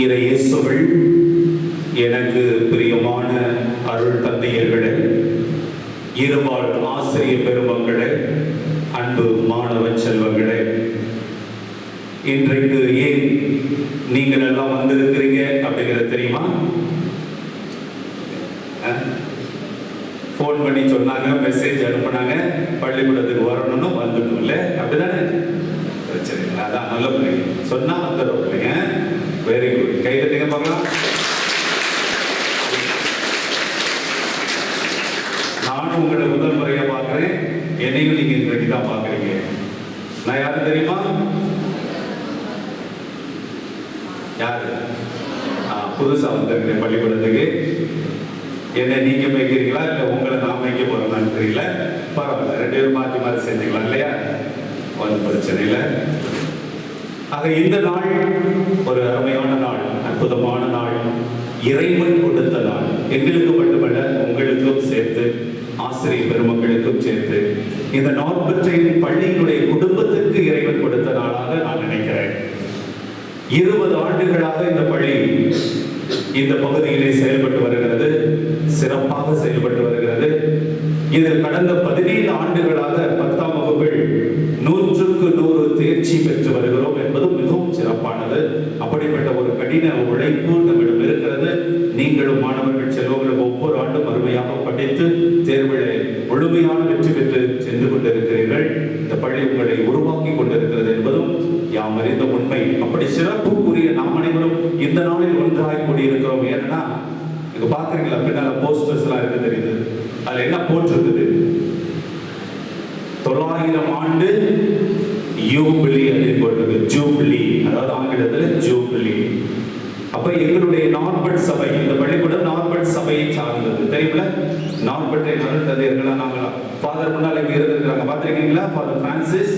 இறையேசுவில் எனக்கு பிரியமான அருள் தந்தையர்களே, இருபால் ஆசிரியர் பெருமக்களே, அன்பு மாணவ செல்வங்களே, இன்றைக்கு ஏன் நீங்கள் எல்லாம் வந்திருக்கிறீங்க அப்படிங்கிறது தெரியுமா? போன் பண்ணி சொன்னாங்க, மெசேஜ் அனுப்புனாங்க, பள்ளிக்கூடத்துக்கு வரணும்னு வந்துடணும் இல்லை, அப்படிதானே? பிரச்சனை இல்லை, அதான் நல்ல பிள்ளைங்க சொன்னா வந்துடும் பிள்ளைங்க. வெரி குட், கை தட்டுங்க பார்க்கலாம். நானும் உங்களை முதல் முறையா பார்க்கிறேன், என்னையும் நீங்க இன்றைக்கு தான் பார்க்குறீங்க. நான் யாரு தெரியுமா? யாரு? புதுசா வந்திருக்கிறேன் பள்ளிக்கூடத்துக்கு. என்ன நீங்க மேய்க்கிறீங்களா இல்ல உங்களை நான் மேய்க்க போறேன்னு தெரியல. பரவாயில்ல, ரெண்டு பேரும் மாற்றி மாற்றி செஞ்சுக்கலாம் இல்லையா? ஒன்றும் பிரச்சனை இல்லை. ஆக இந்த நாள் ஒரு அருமையான நாள், அற்புதமான நாள், இறைவன் கொடுத்த நாள். எங்களுக்கு மட்டுமல்ல, உங்களுக்கும் சேர்த்து, ஆசிரியர் பெருமக்களுக்கும் சேர்த்து, இந்த நாற்பற்றை பள்ளியினுடைய குடும்பத்திற்கு இறைவன் கொடுத்த நாளாக நான் நினைக்கிறேன். 20 ஆண்டுகளாக இந்த பள்ளி இந்த பகுதியிலே செயல்பட்டு வருகிறது, சிறப்பாக செயல்பட்டு வருகிறது. இது கடந்த 17 ஆண்டுகளாக 10ஆம் வகுப்பில் 100க்கு 100 தேர்ச்சி பெற்று வருகிறோம் என்பது மிகவும் சிறப்பானது. அப்படிப்பட்ட ஒரு கடின உழைப்பு நம்மிடம் இருக்கிறது. நீங்களும் மாணவர்கள் செல்வங்களும் ஒவ்வொரு ஆண்டும் அருமையாக படித்து தேர்வில் முழுமையான வெற்றி பெற்று சென்று கொண்டிருக்கிறீர்கள். இந்த பள்ளி உங்களை உருவாக்கி கொண்டிருக்கிறது என்பதும் யாம் அறிந்த உண்மை. அப்படி சிறப்புக்குரிய நாம் அனைவரும் இந்த நாளில் ஒன்றாய் கூடியிருக்கிறோம். ஏன்னா இங்க பாக்குறீங்களா, பின்னால போஸ்டர்ஸ் எல்லாம் இருக்கு, தெரியுது. அதுல என்ன போட்டிருக்குது? 900 ஆண்டு யூபிலி அப்படின்னு போட்டிருக்கு. ஜூபிலி, அதாவது ஆங்கிலத்துல ஜூபிலி. அப்ப எங்களுடைய நார்பட் சபை, இந்த பள்ளிக்கூடம் நார்பட் சபையை சார்ந்தது, தெரியுமில்ல? நார்பட்டை அருள் தந்தையர்களா நாங்களா? ஃபாதர் முன்னால இங்க இருந்திருக்கிறாங்க, பார்த்திருக்கீங்களா? ஃபாதர் பிரான்சிஸ்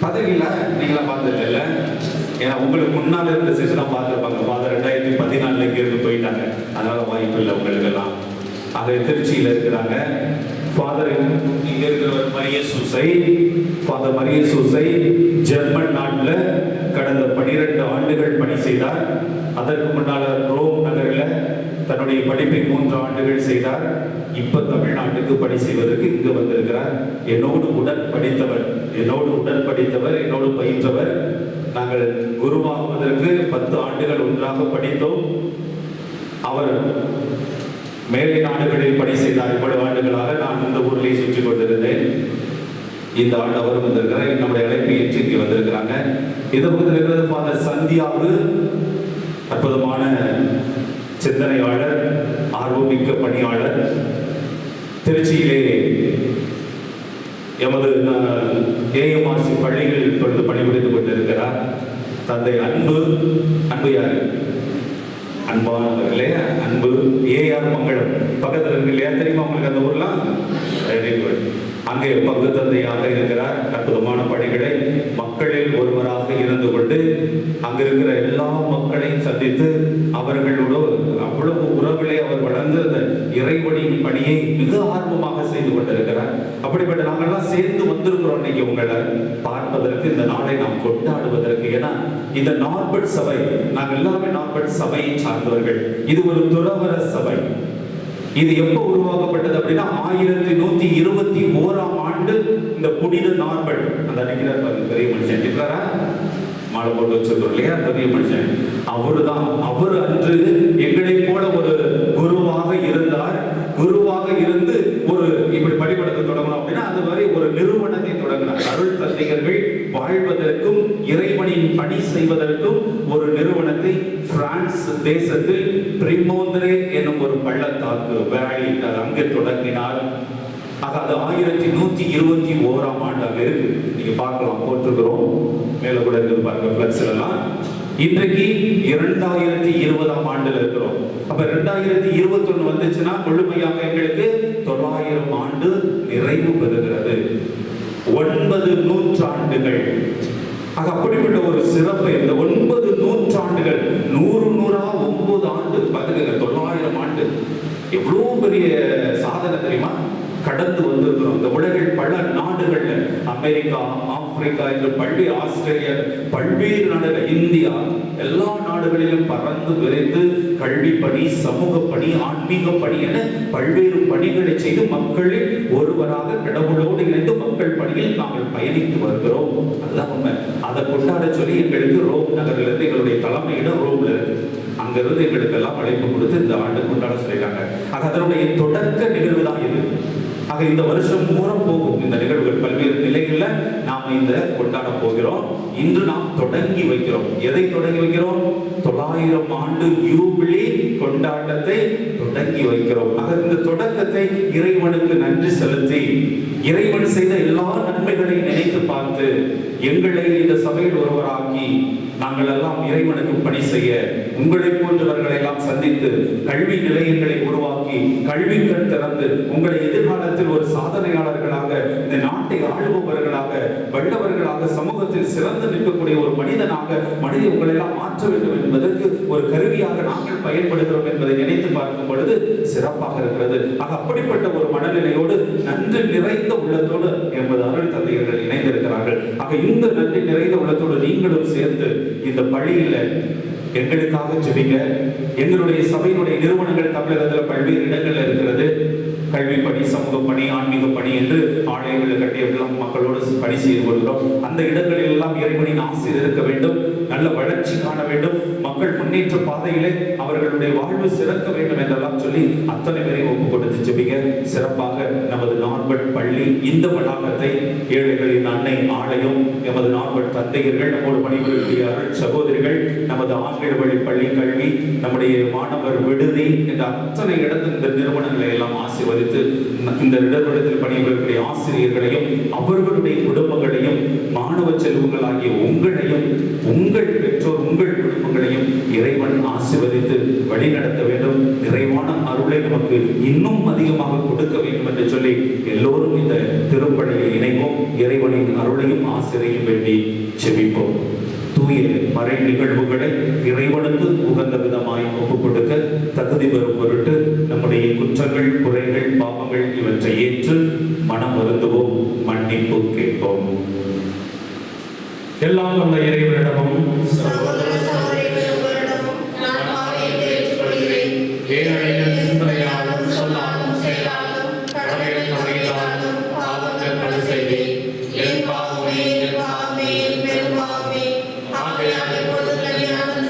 பார்த்திருக்கீங்களா? நீங்களா பார்த்ததில்ல, ஏன்னா உங்களுக்கு முன்னால இருந்த சிஸ்டம் பார்த்துருப்பாங்க. ஃபாதர் 2014 இங்க இருந்து போயிட்டாங்க, அதனால வாய்ப்பு இல்லை உங்களுக்கு எல்லாம். ஆக திருச்சியில இருக்கிறாங்க. ஃபாதர் இங்க இருக்கிறவர் மரிய சூசை. ஃபாதர் மரிய சூசை ஜெர்மன் நாட்டில் கடந்த 12 ஆண்டுகள் பணி செய்தார். அதற்கு முன்னால ரோம் நகரில் தன்னுடைய படிப்பை 3 ஆண்டுகள் செய்தார். இப்ப தமிழ்நாட்டுக்கு பணி செய்வதற்கு இங்கு வந்திருக்கிறார். என்னோடு உடன் படித்தவர், என்னோடு பயின்றவர். நாங்கள் குருவாகுவதற்கு 10 ஆண்டுகள் ஒன்றாக படித்தோம். அவர் மேலை நாடுகளில் பணி செய்தார். இவ்வளவு ஆண்டுகளாக நான் இந்த ஊரிலே சுற்றி கொண்டிருந்தேன். இந்த ஆண்டு அவர் வந்திருக்கிறார். நம்முடைய அழைப்பை ஏற்று இங்கே வந்திருக்கிறாங்க. இது இருக்கிறது ஃபாதர் சந்தியாவு, அற்புதமான சிந்தனையாளர், ஆர்வமிக்க பணியாளர். திருச்சியிலே எமது ஏஎம்ஆர்சி பள்ளிகளில் இப்பொழுது பணிபுரிந்து கொண்டிருக்கிறார். தந்தை அன்பு யாரு? அன்பானவர்களே, அன்பு ஏஆர் மங்களம் பக்கத்தில் இருக்கு இல்லையா? தெரியுமா உங்களுக்கு அந்த ஊர்லாம்? Very good. அங்கே பங்கு தந்தையாக இருக்கிறார். அற்புதமான பணிகளை மக்களில் ஒருவராக இருந்து கொண்டு அங்க இருக்கிற எல்லா மக்களையும் சந்தித்து அவர்களோடு அவ்வளவு உறவிலே அவர் வளர்ந்து அந்த இறைவனின் பணியை மிக ஆர்வமாக செய்து கொண்டிருக்கிறார். அப்படிப்பட்ட நாங்கள்லாம் சேர்ந்து வந்திருக்கிறோம் இன்னைக்கு உங்களை பார்ப்பதற்கு, இந்த நாளை நாம் கொண்டாடுவதற்கு. ஏன்னா இந்த நார்பட் சபை, நாங்கள் எல்லாமே நார்பட் சபையை சார்ந்தவர்கள். இது ஒரு துறவற சபை. இது எப்ப உருவாக்கப்பட்டது அப்படின்னா 1121ஆம் ஆண்டு இந்த புனித நார்பட், அந்த அன்னைக்கு பெரிய மனுஷன் இருக்கிறாரா, மாலை போட்டு வச்சிருக்கோம் இல்லையா, பெரிய மனுஷன், அவருதான். அவர் அன்று எங்களை போல ஒரு குருவாக இருந்தார். குருவாக இருந்து ஒரு இப்படி பள்ளிக்கூடத்தை தொடங்கணும் அப்படின்னா அது மாதிரி ஒரு நிறுவனத்தை தொடங்கினார். அருள் தந்தையர்கள் வாழ்வதற்கும் இறைவனின் பணி செய்வதற்கும் ஒரு நிறுவனத்தை பிரான்ஸ் தேசத்தில் பிரிமோந்திரே என்னும் ஒரு பள்ளத்தாக்கு வேலி அங்கே தொடங்கினார். ஆக அது 1121ஆம் ஆண்டு அங்க இருக்கு. நீங்க பார்க்கலாம், போட்டிருக்கிறோம், மேல கூட இருக்குது பாருங்க பிளக்ஸ்ல எல்லாம். இன்றைக்கு 2020ஆம் ஆண்டுல இருக்கிறோம். அப்ப 2021 வந்துச்சுன்னா முழுமையாக எங்களுக்கு 900 ஆண்டு நிறைவு பெறுகிறது. 9 நூற்றாண்டுகள். அப்படிப்பட்ட ஒரு சிறப்பு இந்த 9 நூற்றாண்டுகள். 9 ஆண்டு பாத்துக்கங்க, 900 ஆண்டு எவ்வளவு பெரிய சாதனை தெரியுமா? கடந்து வந்திருக்கிறோம். இந்த உலகில் பல நாடுகள்ல, அமெரிக்கா, ஆப்பிரிக்கா என்று பல்வேறு, ஆஸ்திரேலியா, பல்வேறு நாடுகள், இந்தியா, எல்லா நாடுகளிலும் பறந்து விரைந்து கல்வி பணி, சமூக பணி, ஆன்மீக பணி என பல்வேறு பணிகளை செய்து மக்களில் ஒருவராக கடவுளோடு இணைந்து மக்கள் பணியில் நாங்கள் பயணித்து வருகிறோம். அதுதான் உண்மை. அதை கொண்டாட சொல்லி எங்களுக்கு ரோம் நகரிலிருந்து, எங்களுடைய தலைமையிடம் ரோம்ல இருக்கு, அங்கிருந்து எங்களுக்கு எல்லாம் அழைப்பு கொடுத்து இந்த ஆண்டு கொண்டாட சொல்லிட்டாங்க. ஆக அதனுடைய தொடக்க நிகழ்வு தான் இது. ஆக இந்த வருஷம் மூலம் போகும் இந்த நிகழ்வுகள், பல்வேறு நிலைகள்ல நாம் இந்த கொண்டாட போகிறோம். இன்று நாம் தொடங்கி வைக்கிறோம். எதை தொடங்கி வைக்கிறோம்? 900 ஆண்டு யூபிலி கொண்டாட்டத்தை தொடங்கி வைக்கிறோம். ஆக இந்த தொடக்கத்தை இறைவனுக்கு நன்றி செலுத்தி, இறைவன் செய்த எல்லா நன்மைகளையும் நினைத்து பார்த்து, எங்களை இந்த சபையில் ஒருவராக்கி நாங்கள் எல்லாம் இறைவனுக்கு பணி செய்ய, உங்களை போன்றவர்களை எல்லாம் சந்தித்து, கல்வி நிலையங்களை உருவாக்கி, கல்வி கண் திறந்து, உங்களை எதிர்காலத்தில் ஒரு சாதனையாளர்களாக, இந்த நாட்டை ஆளுபவர்களாக, வல்லவர்களாக, சமூகத்தில் சிறந்து நிற்கக்கூடிய ஒரு மனிதனாக, உங்களை எல்லாம் மாற்ற வேண்டும் என்பதற்கு ஒரு கருவியாக நாங்கள் பயன்படுகிறோம் என்பதை நினைத்து பார்க்கும் பொழுது சிறப்பாக இருக்கிறது. ஆக அப்படிப்பட்ட ஒரு மனநிலையோடு, நன்றி நிறைந்த உள்ளத்தோடு என்பது அருள் தந்தையர்கள் இணைந்திருக்கிறார்கள். ஆக இந்த நன்றி நிறைந்த உள்ளத்தோடு நீங்களும் சேர்ந்து இந்த பள்ளியில எங்களுக்காக ஜெபிங்க. எங்களுடைய சபையினுடைய நிறுவனங்கள் தமிழகத்தில் பல்வேறு இடங்கள்ல இருக்கிறது. கல்வி பணி, சமூக பணி, ஆன்மீக பணி என்று ஆலயங்களை கட்டியெல்லாம் மக்களோடு பணி செய்து கொள்கிறோம். அந்த இடங்களில் எல்லாம் இறைவனின் ஆசீர் இருக்க வேண்டும், நல்ல வளர்ச்சி காண வேண்டும், மக்கள் முன்னேற்ற பாதையிலே அவர்களுடைய வாழ்வு சிறக்க வேண்டும் என்றெல்லாம் சொல்லி அத்தனை பேரையும் ஒப்பு கொடுத்து ஜெபிங்க. சிறப்பாக நமது நார்பட் பள்ளி இந்த வளாகத்தை ஏழைகளின் அன்னை ஆலயம், எமது நார்பட் தந்தையர்கள், நம்மோடு பணிபுரியக்கூடிய சகோதரிகள், நமது ஆங்கில வழி பள்ளி கல்வி, நம்முடைய மாணவர் விடுதி என்ற அத்தனை இடத்தில் இந்த நிறுவனங்களை எல்லாம் ஆசீர்வதித்து, இந்த நிறுவனத்தில் பணிபுரியக்கூடிய ஆசிரியர்களையும் அவர்களுடைய குடும்பங்களையும், மாணவ செல்வங்களாகிய உங்களையும், உங்கள் பெற்றோர், உங்கள் குடும்பங்களையும் இறைவன் ஆசீர்வதித்து வழிநடத்த வேண்டும். நிறைவான அருளை நமக்கு இன்னும் அதிகமாக கொடுக்க வேண்டும் என்று சொல்லி எல்லோரும் இந்த திருப்பணியில் இணைவோம். இறைவனின் அருளையும் ஆசிரியையும் வேண்டி செபிப்போம். தூய மறை நிகழ்வுகளை இறைவனுக்கு உகந்த விதமாய் ஒப்புக் கொடுக்க தகுதி பெறும் பொருட்டு நம்முடைய குற்றங்கள், குறைகள், பாவங்கள் இவற்றை ஏற்று மனம் வருந்துவோம், மன்னிப்பு கேட்போம். எல்லாம் வல்ல இறைவனிடமும் சிந்தனையாலும் சொல்லாலும் செயலாலும் கடமைகள் தவறினாலும் பாவங்கள் பல செய்தேன். என் பாவமே, என் பாவமே, என் பெரும் பாவமே. ஆகையால் இப்பொழுது கல்யாணம்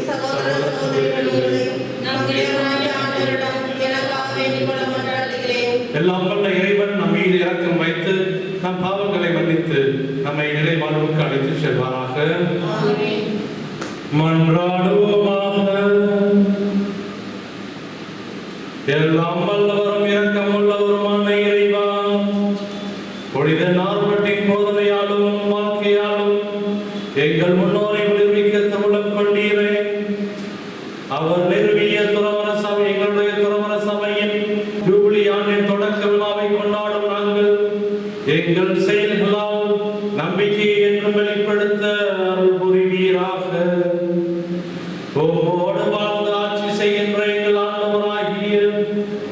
சகோதர சகோதரிகளையும் நம்முடைய ஆண்டவரிடம் எனக்காக வேண்டிக் கொள்ள மன்றாடுகிறேன். எல்லாம் வல்ல இறைவன் நம் மீது இரக்கம் வைத்து நம் பாவங்களை மன்னித்து நம்மை நிலை வாழ்வுக்கு அழைத்து செல்வாராக. மன்றாடுவோமாக. எல்லாம் வல்லவரும் இரக்கம் உள்ளவருமான இறைவா, புனித நார்பட்டின் போதனையாலும் வாழ்க்கையாலும் எங்கள் முன்னோரை விடுவிக்க தமிழம் கொண்டீரே. அவர் நிறுவிய துறவர சபை, எங்களுடைய துறவர சபையின் ஜூபிலி ஆண்டின் தொடக்க விழாவை கொண்டாடும் நாங்கள் எங்கள் செயல்களால் நம்பிக்கையை என்றும் வெளிப்படுத்த அருள் புரிவீராக. உம்மோடு வாழ்ந்து ஆட்சி செய்கின்ற எங்கள் ஆண்டவராகிய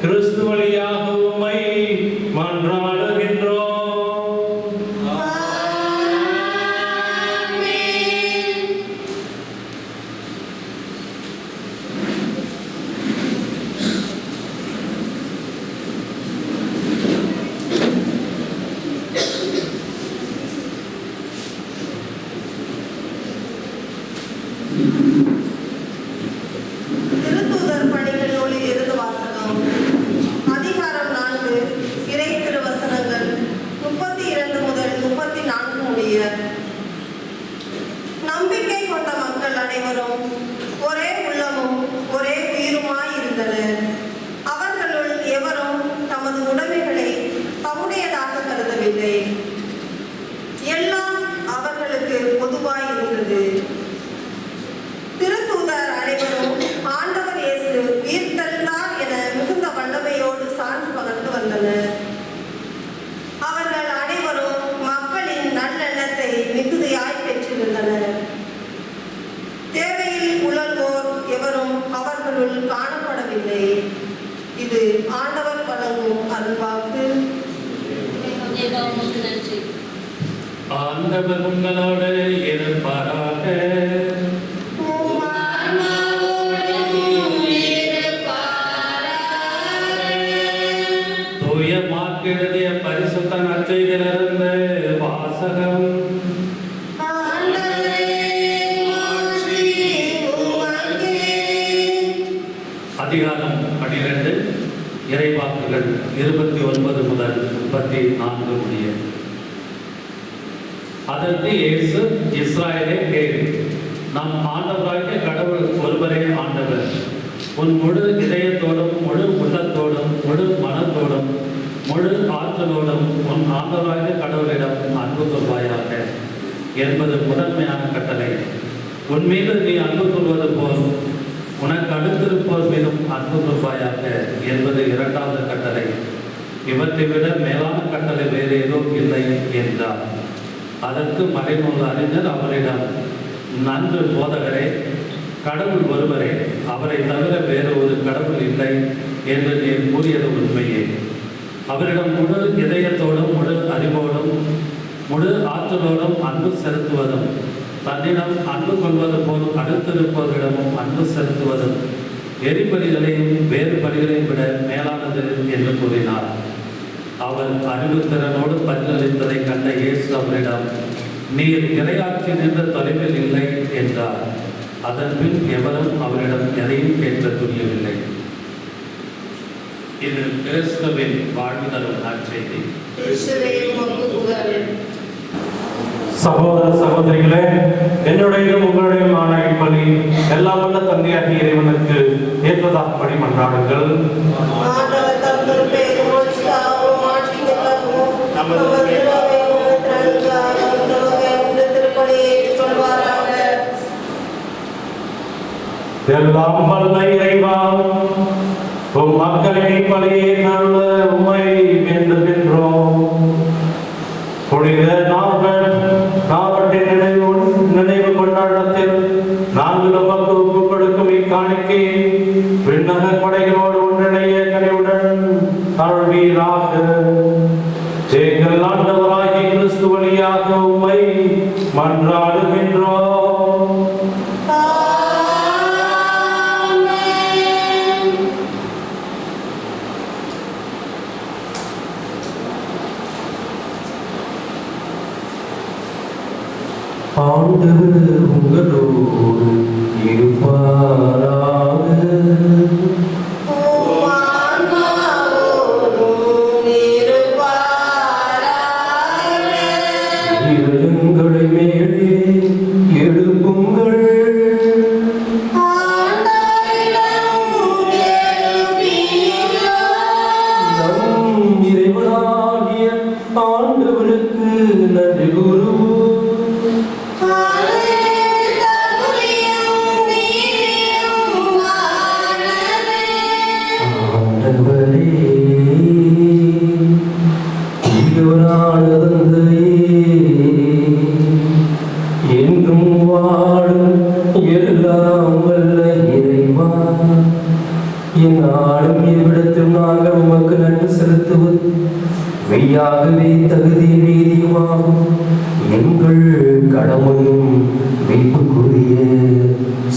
கிறிஸ்து வழியாக உம்மை மன்றாடுகின்றோம். திருத்தூதர் பணிகள் நூலில் இருந்து வாசகம். ஆண்டவர் வழங்கும் அருள்வாக்கு. ஆண்டவர் உங்களோடு இருப்பாராக. தூய மார்க்கு எழுதிய பரிசுத்த நற்செய்தியிலிருந்து வாசகம். அதிகாரம் 12, இறைவாக்குகள் 29 முதல் 34 முடிய. அதற்கு இயேசு, இஸ்ராயேலே கேள், நம் ஆண்டவராகிய கடவுள் ஒருவரே ஆண்டவர். உன் முழு இதயத்தோடும் முழு உள்ளத்தோடும் முழு மனத்தோடும் முழு ஆற்றலோடும் உன் ஆண்டவராகிய கடவுளிடம் அன்பு கொள்வாயாக என்பது முதன்மையான கட்டளை. உன் மீது நீ அன்பு கொள்வது போல் உனக்கு அடுத்திருப்போர் மீதும் அன்பு கொள்வாயாக என்பது இரண்டாவது கட்டளை. இவற்றை விட மேலான கட்டளை வேறு ஏதும் இல்லை என்றார். அதற்கு மறைநூல் அறிஞர் அவரிடம், நன்று போதகரே, கடவுள் ஒருவரே, அவரை தவிர வேறு ஒரு கடவுள் இல்லை என்று நீர் கூறியது உண்மையே. அவரிடம் முழு இதயத்தோடும் முழு அறிவோடும் முழு ஆற்றலோடும் அன்பு செலுத்துவதும், தன்னிடம் அன்பு கொள்வது போல் அடுத்திருப்பவர்களிடமும் அன்பு செலுத்துவதும் எரிபலிகளையும் வேறு பலிகளையும் விட மேலானது என்று கூறினார். அவர் அறிவுத்திறனோடு பதிலளித்ததை கண்ட இயேசு அவரிடம், நீர் இறையாட்சி நின்ற தொலைவில் இல்லை என்றார். அதன் பின் எவரும் அவரிடம் எதையும் கேட்க துணியவில்லை. இது கிறிஸ்துவின் வாழ்வு தரும் நற்செய்தி. சகோதர சகோதரிகளே, என்னுடையதும் உங்களுடையமான இப்பலி எல்லாம் வல்ல தந்தையாகிய இறைவனுக்கு ஏற்றதாக படி மன்றாடுங்கள். எல்லாம் வல்ல இறைவா, உம் மக்களின் பலியை நல்ல உம்மை வேண்டுகின்றோம். புனித நாவட்டின் நினைவு கொண்டாட்டத்தில் நாங்கள் உமக்கு ஒப்பு கொடுக்கும் இக்காணிக்கை விண்ணக படைகளோடு ஒன்றிணைய கனிவுடன் அருள்வீராக. எங்கள் ஆண்டவராகிய கிறிஸ்து வழியாக உம்மை மன்றாடுகின்றோம். ஆண்டவர் உங்களோடு இருப்பாராக. இதயங்களை மேலே எழுப்புங்கள். நம் இறைவனாகிய ஆண்டவருக்கு நன்றி கூறுவோம். என்றும் வாழும் எல்லாம் வல்ல இறைவா, என்னாலும் இவ்விடத்தில் நாங்கள் உமக்கு நன்றி செலுத்துவது மெய்யாகவே தகுதி நீதியுமாகும். எங்கள் கடமையும் மீட்புக்குரிய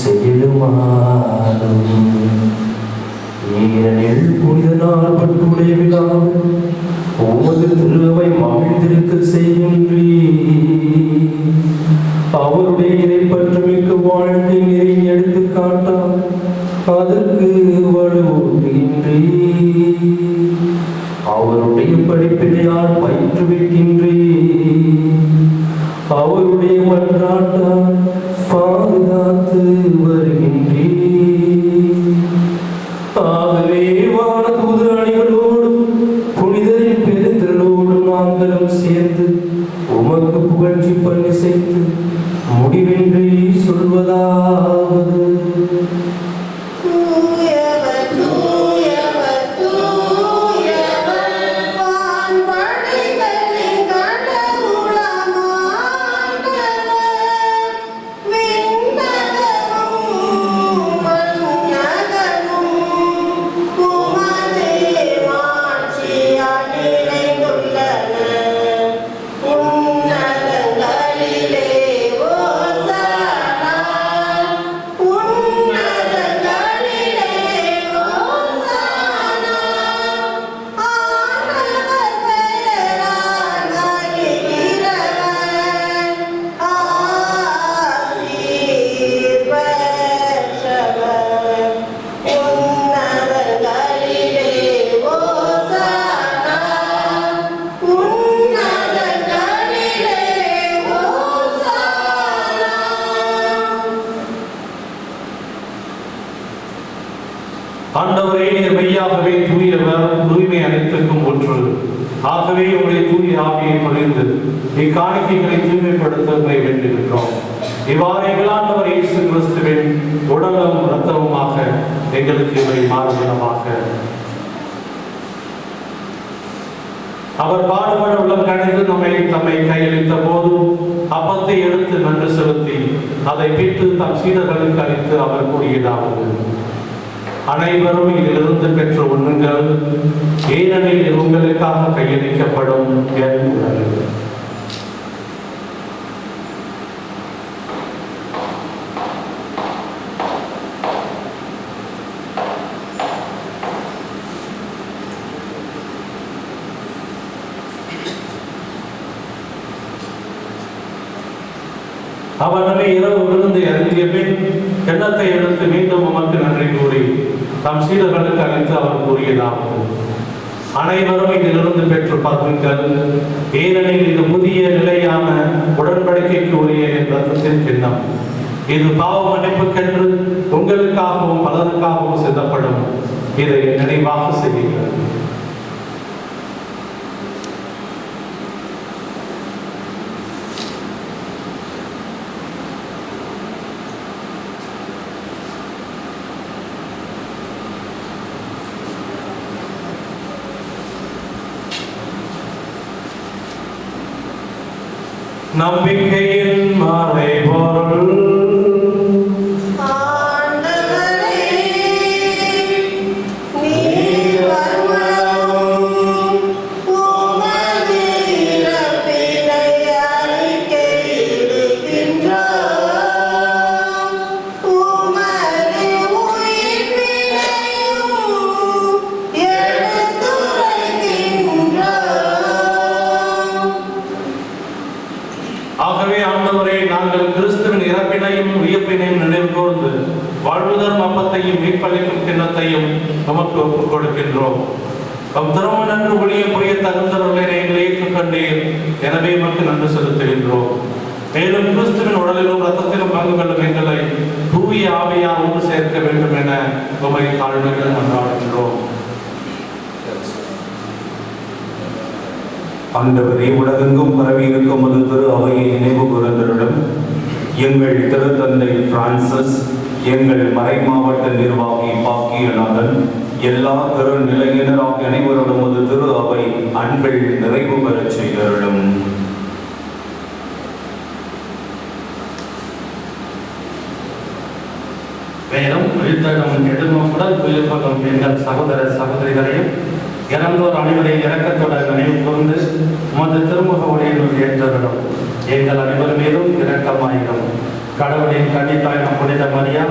செயலுமாகும். ஏனெனில் புனித நாள் பட்டுடைய விழாவில் உமது திருவை மகிழ்ந்திருக்க செய்கின்றீர். அவருடைய இறைப்பற்றுமிக்க வாழ்க்கை நிறை எடுத்துக்காட்டால் அதற்கு வலுவூட்டுகின்றீர். அவருடைய படிப்பினையால் பயிற்றுவிக்கின்றீர். அவருடைய மன்றாட்டால் பாதுகாத்து வருகின்றீர். ஆகவே வானதூதர் அணிகளோடு இக்காணிக்கைகளை தூய்மைப்படுத்த உங்களை வேண்டுகின்றோம். இவ்வாறு எங்கள் ஆண்டவர் இயேசு கிறிஸ்துவின் உடலும் இரத்தமுமாக எங்களுக்கு இவை மாறுபடமாக. அவர் பாடுபட உள்ளம் கணிந்து தம்மை கையளித்த போது அப்பத்தை எடுத்து நன்றி செலுத்தி அதை பிட்டு தம் சீடர்களுக்கு அளித்து அவர் கூறியதாவது: அனைவரும் இதிலிருந்து பெற்று உண்ணுங்கள், ஏனெனில் இது உங்களுக்காக கையளிக்கப்படும் என் உடல். அவர் இரவு விழுந்து இறங்கிய பின் கிண்ணத்தை எடுத்து மீண்டும் உமக்கு நன்றி கூறி தம் சீடர்களுக்கு அளித்து அவர் கூறியதாவது: அனைவரும் இதிலிருந்து பெற்று பருகுங்கள், ஏனெனில் இது புதிய நிலையான உடன்படிக்கைக்கு உரிய இரத்தத்தின் கிண்ணம். இது பாவ மன்னிப்புக்கென்று உங்களுக்காகவும் பலருக்காகவும் சிந்தப்படும். இதை நினைவாக செய்யுங்கள். நம்பிக்கையின் மறைபொருள் ஆண்டவரே, நீர் வருமளவும் உமது இறப்பினை அறிக்கையிடுகின்றோம். உமது உயிர்ப்பினையும் எடுத்துரைக்கின்றோம். ஆகவே ஆண்டவரே, நாங்கள் கிறிஸ்துவின் இறப்பினையும் உயிர்ப்பினையும் நினைவு கூர்ந்து வாழ்வுதரும் அப்பத்தையும் மீட்பளிக்கும் கிண்ணத்தையும் நமக்கு ஒப்புக் கொடுக்கின்றோம். நம் திருமண நன்று ஒளிய புரிய தகுந்தவர்களை நீங்கள் ஏற்றுக்கொண்டீர், எனவே நமக்கு நன்றி செலுத்துகின்றோம். மேலும் கிறிஸ்துவின் உடலிலும் ரத்தத்திலும் பங்கு கொள்ளும் எங்களை தூய ஆவியார் ஒன்று சேர்க்க வேண்டும் என உமை தாழ்மைகள் மன்றாடுகின்றோம். ஆண்டவரே, உலகெங்கும் பரவி இருக்கும் அது திரு அவையை நினைவு கூர்ந்தருளும். எங்கள் திருத்தந்தை பிரான்சிஸ், எங்கள் மறை மாவட்ட நிர்வாகி பாக்கியநாதன், எல்லா திரு நிலையினர் ஆகிய அனைவரோடும் அது திரு அவை அன்பில் நிறைவு பெறச் செய்தருளும். மேலும் உயிர்த்தெழும் எதிர்நோக்குடன் உயிர் கொள்ளும் எங்கள் சகோதர சகோதரிகளையும் இறந்தோர் அனைவரையும் இரக்கத்துடன் நினைவு கூர்ந்து உமது திருமுக ஒளியினுள் ஏற்றருளும். எங்கள் அனைவர் மீதும் இரக்கமாயிரும். கடவுளின் கன்னித்தாயான புனித மரியா,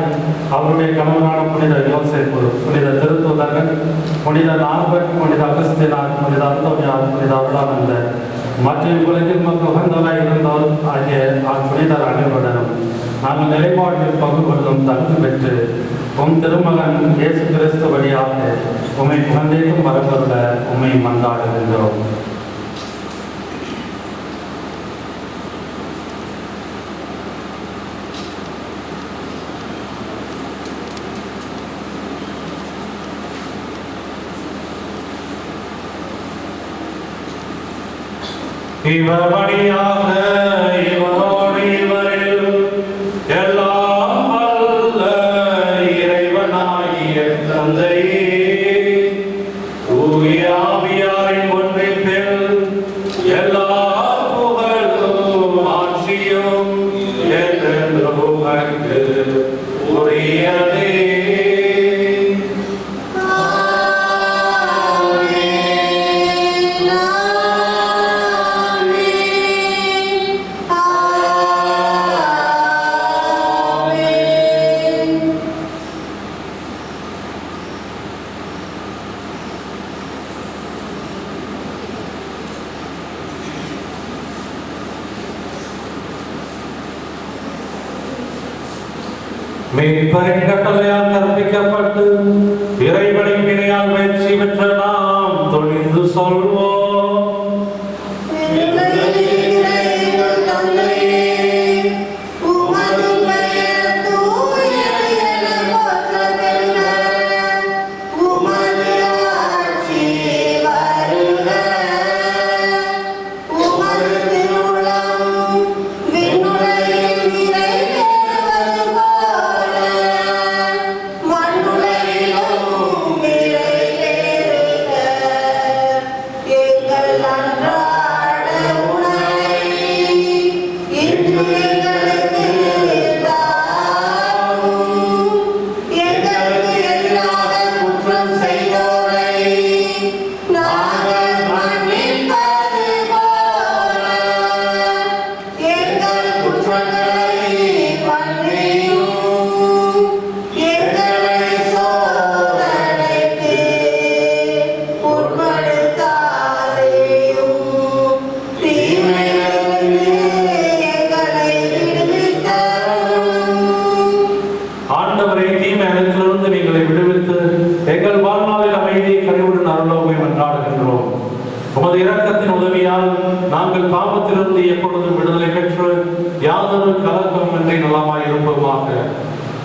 அவருடைய கணவரான புனித யோசேப்பு, புனித திருத்தூதர்கள், புனித நால்வர், புனித அகஸ்தினார், புனித அந்தோனியார், புனித அருளானந்தர் மற்றும் உலகில் மக்கள் உகந்தவராய் இருந்தோர் ஆகிய புனிதர் அனைவருடனும் நாங்கள் நிலைப்பாட்டில் பங்கு கொள்ளும் தகுதி பெற்று உம் திருமகன் இயேசு கிறிஸ்து வழியாக உம்மை புகழ்ந்தேக்கும் வரப்பொருள உம்மை மன்றாடுகின்றோம். இவர் வழியாக இவரோடு இவரில் எல்லாம் வல்ல இறைவனாகிய தந்தையே, தூய ஆவியாரின் ஒன்றிப்பில் எல்லா புகழும் ஆட்சியும் என்றென்றும் உமக்கு உரியதே. மீட்பரின் கட்டளையால் கற்பிக்கப்பட்டு இறைவனின் முயற்சி பெற்ற நாம் தொழிந்து சொல்வோம்: உமது மன்றாடுகின்றோம். உமது இரக்கத்தின் உதவியால் நாங்கள் பாவத்திலிருந்து எப்பொழுதும் விடுதலை பெற்று யாதொரு கலக்கம் இன்றி நலமாய் இருப்போமாக.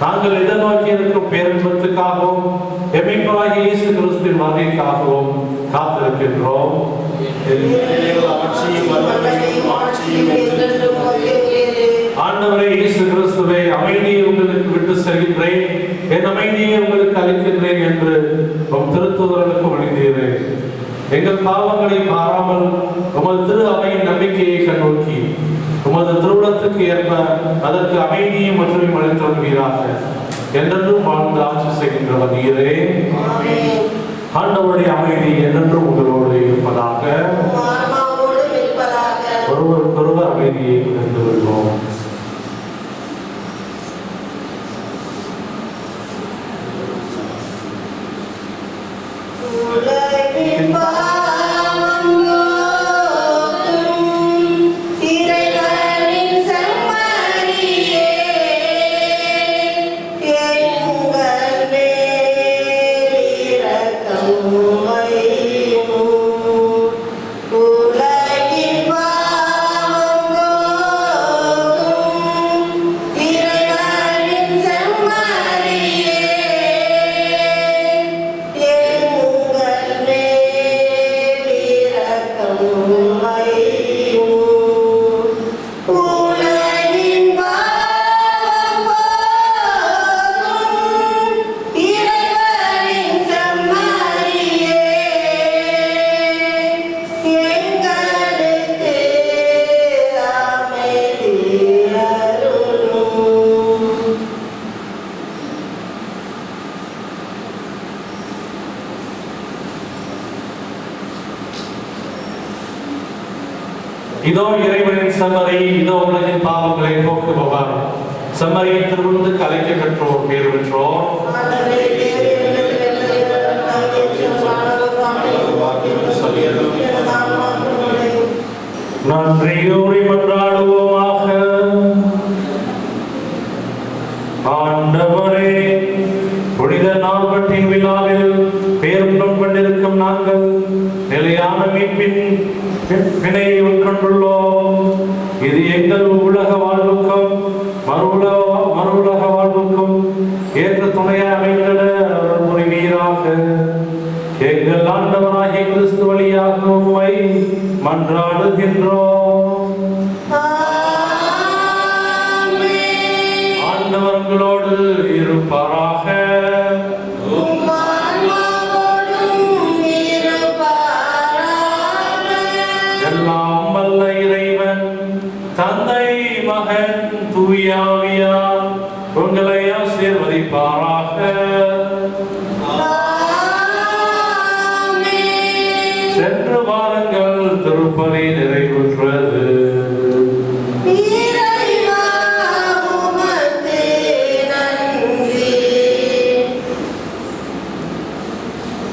நாங்கள் எதிர்நோக்கி இருக்கும் பேரின்பத்துக்காகவும் எம்மைப்பராகிய இயேசு கிறிஸ்துவின் வருகைக்காகவும் காத்திருக்கின்றோம். ஆண்டவரே இயேசு கிறிஸ்துவை, அமைதியை உங்களுக்கு விட்டு செல்கின்றேன், என் அமைதியை உங்களுக்கு அளிக்கின்றேன் என்று உம் திருத்தூதர்களுக்கு மொழிந்தீரே. எங்கள் பாவங்களை பாராமல் உமது திரு அவையின் நம்பிக்கையை கண்ணோக்கி உமது திருவுளத்துக்கு ஏற்ப அதற்கு அமைதியும் மற்றும் அளித்தவீராக. என்றென்றும் வாழ்ந்து ஆட்சி செய்கின்றவர் நீரே. ஆண்டவருடைய அமைதி என்றென்றும் உங்களோடு இருப்பதாக. ஒருவருக்கொருவர் அமைதியை பகிர்ந்து கொள்வோம். இதோ இறைவனின் செம்மறி, இதோ உலகின் பாவங்களை போக்குபவர். செம்மறியின் திருவிருந்து கலைக்க பெற்றோர் பேர் பெற்றோர். நன்றியோடு மன்றாடுவோமாக. ஆண்டவரே, புனித நாள்பட்டின் விழாவில் பேருடன் கொண்டிருக்கும் நாங்கள் நிலையான மீட்பின் வினையை உட்கொண்டுள்ளோம். இது எங்கள் உலக வாழ்வுக்கும் மறுவுலக வாழ்வுக்கும் ஏற்ற துணையாக அமைந்திட அருள் புரிவீராக. எங்கள் ஆண்டவராகிய கிறிஸ்து வழியாக உம்மை மன்றாடுகின்றோம். ஆண்டவர்களோடு இருப்பாராக. எல்லாம் வல்ல இறைவன் தந்தை, மகன், தூயாவியார் உங்களை ஆசீர்வதிப்பாராக. சென்று வாருங்கள், திருப்பலி நிறைவுற்றது.